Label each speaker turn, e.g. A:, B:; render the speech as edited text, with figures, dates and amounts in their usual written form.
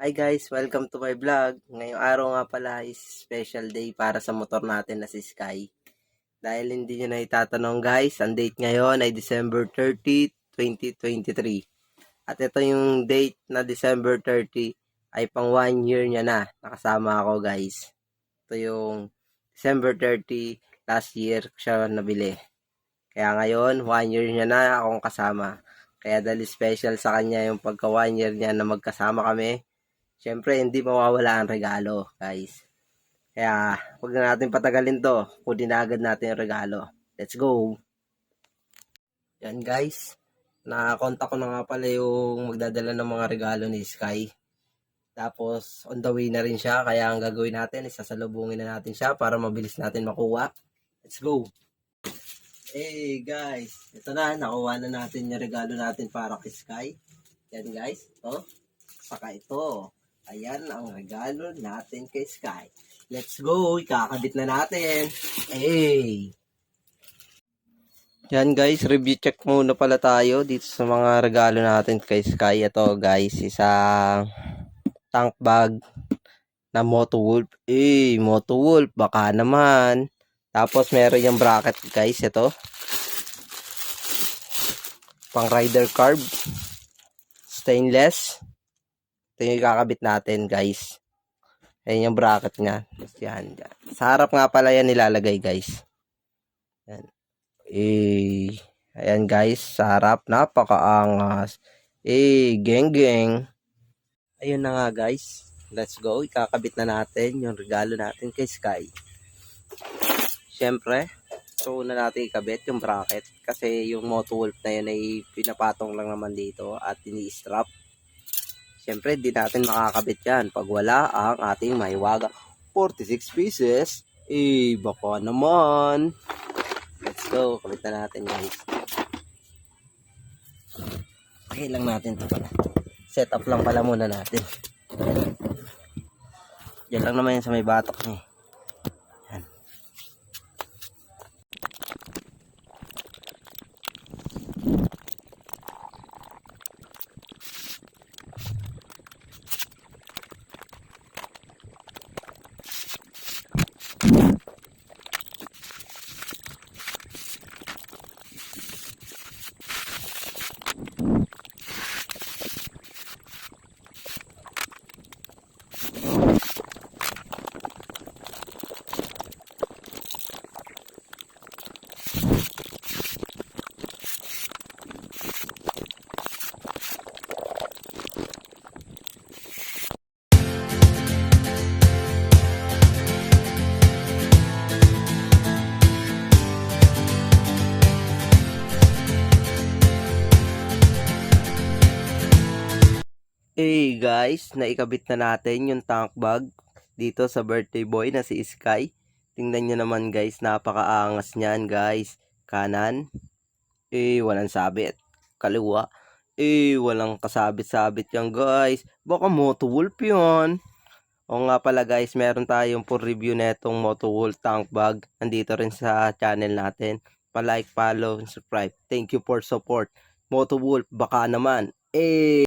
A: Hi guys, welcome to my vlog. Ngayong araw nga pala is special day para sa motor natin na si Sky. Dahil hindi nyo na itatanong guys, ang date ngayon ay December 30, 2023. At ito yung date na December 30 ay pang 1 year niya na. Nakasama ako guys. Ito yung December 30 last year siya nabili. Kaya ngayon, 1 year niya na akong kasama. Kaya dahil special sa kanya yung pagka 1 year niya na magkasama kami. Siyempre, hindi mawawala ang regalo, guys. Kaya, huwag na natin patagalin to. Kunin na agad natin yung regalo. Let's go! Yan, guys. Nakakontak ko na nga pala yung magdadala ng mga regalo ni Sky. Tapos, on the way na rin siya. Kaya, ang gagawin natin, isasalubungin na natin siya para mabilis natin makuha. Let's go! Hey, guys. Ito na, nakuha na natin yung regalo natin para kay Sky. Yan, guys. Ito. Saka ito. Ayan ang regalo natin kay Sky. Let's go! Ikakabit na natin. Hey! Yan guys, review check muna pala tayo dito sa mga regalo natin kay Sky. Ito guys, isang tank bag na Moto Wolf. Moto Wolf, baka naman. Tapos meron yung bracket guys, ito. Pang rider carb. Stainless. Ito yung kakabit natin guys. Ayan yung bracket niya. Yan. Sa harap nga pala yan nilalagay guys. Yan. Ayan guys. Sa harap. Napakaangas. Geng geng. Ayun na nga guys. Let's go. Ikakabit na natin yung regalo natin kay Sky. Siyempre. So una natin ikabit yung bracket. Kasi yung Moto Wolf na yun ay pinapatong lang naman dito. At ini-strap. Siyempre, di natin makakabit yan pag wala ang ating mahiwaga 46 pieces. Baka naman. Let's go. Kabit na natin guys. Okay lang natin ito pala. Set up lang pala muna natin. Yan lang naman yan sa may batok niya. Yan. Hey guys, naikabit na natin yung tank bag dito sa birthday boy na si Sky. Tingnan nyo naman guys, napakaangas niyan guys. Kanan, walang sabit. Kaliwa, walang kasabit-sabit yan guys. Baka Moto Wolf yun. O nga pala guys, meron tayong full review netong Moto Wolf tank bag. Nandito rin sa channel natin. Pa-like, follow, and subscribe. Thank you for support. Moto Wolf, baka naman.